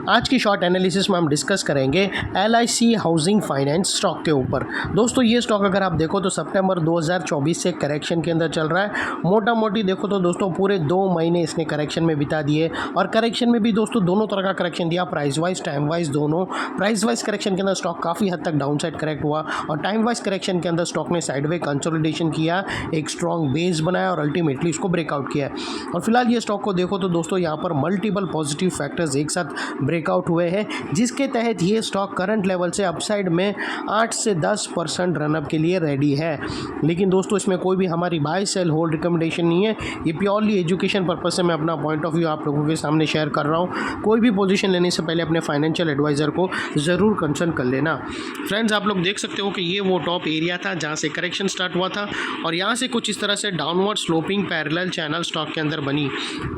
आज की short analysis में हम डिस्कस करेंगे LIC हाउसिंग फाइनेंस स्टॉक के ऊपर। दोस्तों ये स्टॉक अगर आप देखो तो सितंबर 2024 से करेक्शन के अंदर चल रहा है। मोटा मोटी देखो तो दोस्तों पूरे 2 महीने इसने करेक्शन में बिता दिए और करेक्शन में भी दोस्तों दोनों तरह का करेक्शन दिया, प्राइस वाइज टाइम वाइज दोनों। प्राइस वाइज करेक्शन के अंदर स्टॉक काफ़ी हद तक डाउन साइड करेक्ट हुआ और टाइम वाइज करेक्शन के अंदर स्टॉक ने साइडवे कंसोलिडेशन किया, एक स्ट्रॉन्ग बेस बनाया और अल्टीमेटली इसको ब्रेकआउट किया। और फिलहाल ये स्टॉक को देखो तो दोस्तों यहाँ पर मल्टीपल पॉजिटिव फैक्टर्स एक साथ ब्रेकआउट हुए हैं, जिसके तहत ये स्टॉक करंट लेवल से अपसाइड में 8 से 10% रनअप के लिए रेडी है। लेकिन दोस्तों इसमें कोई भी हमारी बाय सेल होल्ड रिकमेंडेशन नहीं है, ये प्योरली एजुकेशन पर्पस से मैं अपना पॉइंट ऑफ व्यू आप लोगों के सामने शेयर कर रहा हूँ। कोई भी पोजीशन लेने से पहले अपने फाइनेंशियल एडवाइज़र को ज़रूर कंसल्ट कर लेना। फ्रेंड्स आप लोग देख सकते हो कि ये वो टॉप एरिया था जहाँ से करेक्शन स्टार्ट हुआ था और यहाँ से कुछ इस तरह से downward sloping parallel channel stock के अंदर बनी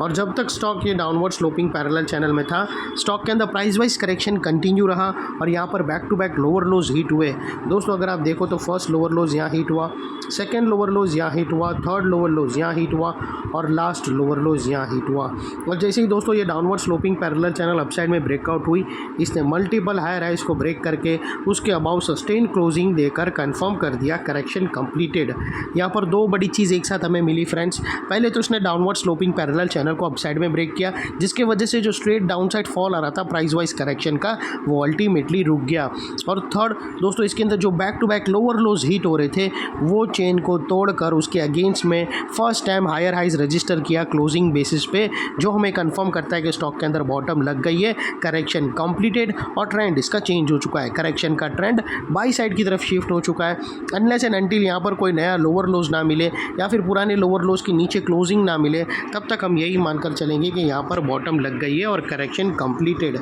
और जब तक स्टॉक ये डाउनवर्ड स्लोपिंग पैरेलल चैनल में था, स्टॉक के अंदर प्राइस वाइज करेक्शन कंटिन्यू रहा और यहाँ पर back to back lower lows hit हुए। दोस्तों अगर आप देखो तो फर्स्ट लोअर लोज यहाँ हिट हुआ, सेकेंड लोअर लोज यहाँ हिट हुआ, थर्ड लोअर लोज यहाँ हिट हुआ और लास्ट लोअर लोज यहाँ हिट हुआ। और जैसे ही दोस्तों ये downward sloping parallel channel upside में ब्रेकआउट हुई, इसने मल्टीपल हायर हाइज को ब्रेक करके उसके अबाउ सस्टेन क्लोजिंग देकर कंफर्म कर दिया करेक्शन कंप्लीटेड। यहाँ पर दो बड़ी चीज़ एक साथ हमें मिली फ्रेंड्स। पहले तो इसने डाउनवर्ड स्लोपिंग पैरेलल चैनल को अपसाइड में ब्रेक किया, जिसके वजह से जो स्ट्रेट डाउनसाइड फॉल आ रहा था प्राइस वाइज करेक्शन का, वो अल्टीमेटली रुक गया। और थर्ड दोस्तों इसके अंदर जो back to back lower lows hit हो रहे थे, वो चेन को तोड़कर उसके अगेंस्ट में first time higher highs register किया क्लोजिंग बेसिस पे, जो हमें कंफर्म करता है कि स्टॉक के अंदर बॉटम लग गई है, करेक्शन कंप्लीटेड और ट्रेंड इसका चेंज हो चुका है। करेक्शन का ट्रेंड बाई साइड की तरफ शिफ्ट हो चुका है। अनलेस एंड अनटिल यहाँ पर कोई नया लोअर लोज ना मिले या फिर पुराने लोअर लोज के नीचे क्लोजिंग ना मिले, तब तक हम यही मानकर चलेंगे कि यहाँ पर बॉटम लग गई है और करेक्शन कंप्लीटेड।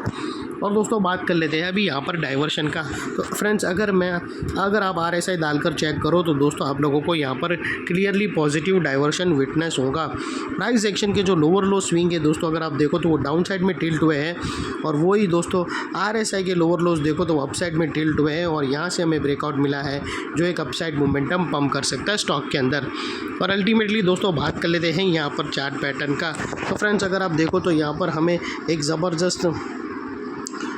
और दोस्तों बात कर लेते हैं अभी यहाँ पर डाइवर्शन का। तो फ्रेंड्स अगर आप RSI डालकर चेक करो तो दोस्तों आप लोगों को यहाँ पर क्लियरली पॉजिटिव डाइवर्शन विटनेस होगा। प्राइस एक्शन के जो लोअर लो स्विंग है दोस्तों अगर आप देखो तो वो डाउन साइड में टिल्ट हुए हैं और वही दोस्तों RSI के लोअर लोज देखो तो वो अपसाइड में टिल्ट हुए हैं और यहाँ से हमें ब्रेकआउट मिला है जो एक अपसाइड मोमेंटम पंप कर सकता है स्टॉक के अंदर। और अल्टीमेटली दोस्तों बात कर लेते हैं यहाँ पर चार्ट पैटर्न का। तो फ्रेंड्स अगर आप देखो तो यहाँ पर हमें एक ज़बरदस्त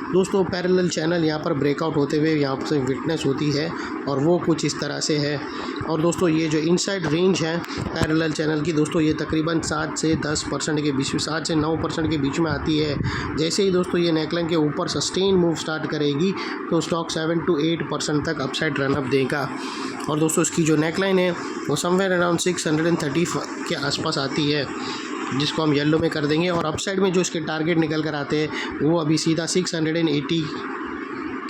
दोस्तों पैरेलल चैनल यहाँ पर ब्रेकआउट होते हुए यहाँ से विटनेस होती है और वो कुछ इस तरह से है। और दोस्तों ये जो इनसाइड रेंज है पैरेलल चैनल की दोस्तों ये तकरीबन 7 से 10% के बीच में, 7 से 9% के बीच में आती है। जैसे ही दोस्तों ये नेकलाइन के ऊपर सस्टेन मूव स्टार्ट करेगी तो स्टॉक 7 to 8% तक अपसाइड रनअप देगा। और दोस्तों इसकी जो नेकलाइन है वो समवेयर अराउंड 630 के आसपास आती है, जिसको हम येलो में कर देंगे। और अपसाइड में जो इसके टारगेट निकल कर आते हैं वो अभी सीधा 680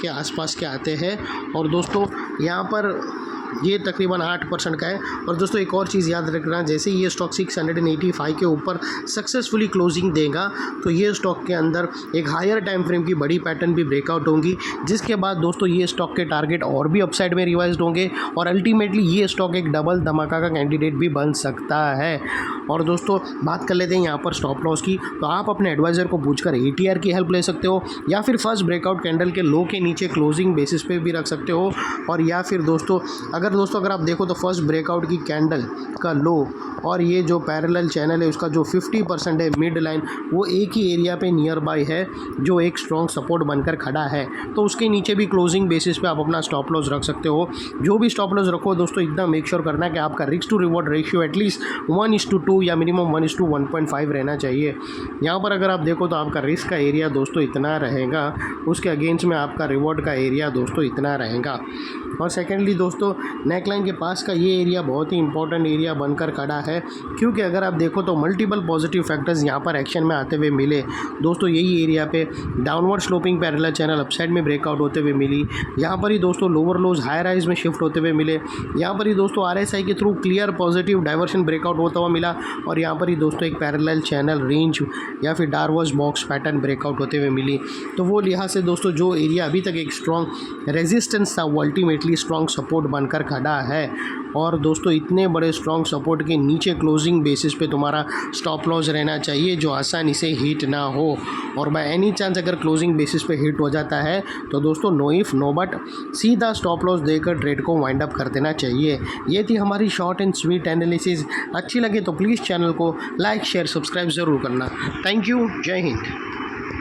के आसपास के आते हैं। और दोस्तों यहाँ पर ये तकरीबन 8% का है। और दोस्तों एक और चीज़ याद रखना, जैसे ये स्टॉक 685 के ऊपर सक्सेसफुली क्लोजिंग देगा तो ये स्टॉक के अंदर एक हायर टाइम फ्रेम की बड़ी पैटर्न भी ब्रेकआउट होंगी, जिसके बाद दोस्तों ये स्टॉक के टारगेट और भी अपसाइड में रिवाइज्ड होंगे और अल्टीमेटली ये स्टॉक एक डबल धमाका का कैंडिडेट भी बन सकता है। और दोस्तों बात कर लेते हैं यहाँ पर स्टॉप लॉस की। तो आप अपने एडवाइज़र को पूछकर ATR की हेल्प ले सकते हो या फिर फर्स्ट ब्रेकआउट कैंडल के लो के नीचे क्लोजिंग बेसिस पे भी रख सकते हो। और या फिर दोस्तों अगर आप देखो तो फर्स्ट ब्रेकआउट की कैंडल का लो और ये जो पैरेलल चैनल है उसका जो 50% है मिड लाइन, वो एक ही एरिया पे नियर बाय है जो एक स्ट्रॉन्ग सपोर्ट बनकर खड़ा है, तो उसके नीचे भी क्लोजिंग बेसिस पे आप अपना स्टॉप लॉस रख सकते हो। जो भी स्टॉप लॉस रखो दोस्तों एकदम मेक श्योर करना कि आपका risk to reward ratio at least 1:2 या मिनिमम 1:1.5 रहना चाहिए। यहाँ पर अगर आप देखो तो आपका रिस्क का एरिया दोस्तों इतना रहेगा, उसके अगेंस्ट में आपका रिवॉर्ड का एरिया दोस्तों इतना रहेगा। और सेकेंडली दोस्तों नेकलाइन के पास का ये एरिया बहुत ही इंपॉर्टेंट एरिया बनकर खड़ा है, क्योंकि अगर आप देखो तो मल्टीपल पॉजिटिव फैक्टर्स यहाँ पर एक्शन में आते हुए मिले। दोस्तों यही एरिया पे downward sloping parallel channel upside में ब्रेकआउट होते हुए मिली, यहाँ पर ही दोस्तों लोअर लोज हायर हाइज में शिफ्ट होते हुए मिले, यहाँ पर ही दोस्तों RSI के through clear positive diversion breakout होता हुआ मिला और यहाँ पर ही दोस्तों एक पैरेलल चैनल रेंज या फिर डार्वर्स बॉक्स पैटर्न ब्रेकआउट होते हुए मिली। तो वो लिहाज से दोस्तों जो एरिया अभी तक एक स्ट्रॉन्ग रेजिस्टेंस था वो अल्टीमेटली स्ट्रॉन्ग सपोर्ट बनकर खड़ा है। और दोस्तों इतने बड़े स्ट्रॉन्ग सपोर्ट के नीचे क्लोजिंग बेसिस पे तुम्हारा स्टॉप लॉस रहना चाहिए जो आसानी से हिट ना हो। और बाय एनी चांस अगर क्लोजिंग बेसिस पे हिट हो जाता है तो दोस्तों नो इफ़ नो बट सीधा स्टॉप लॉस देकर ट्रेड को वाइंड अप कर देना चाहिए। ये थी हमारी शॉर्ट एंड स्वीट एनालिसिस। अच्छी लगे तो प्लीज़ चैनल को लाइक शेयर सब्सक्राइब ज़रूर करना। Thank you. जय हिंद।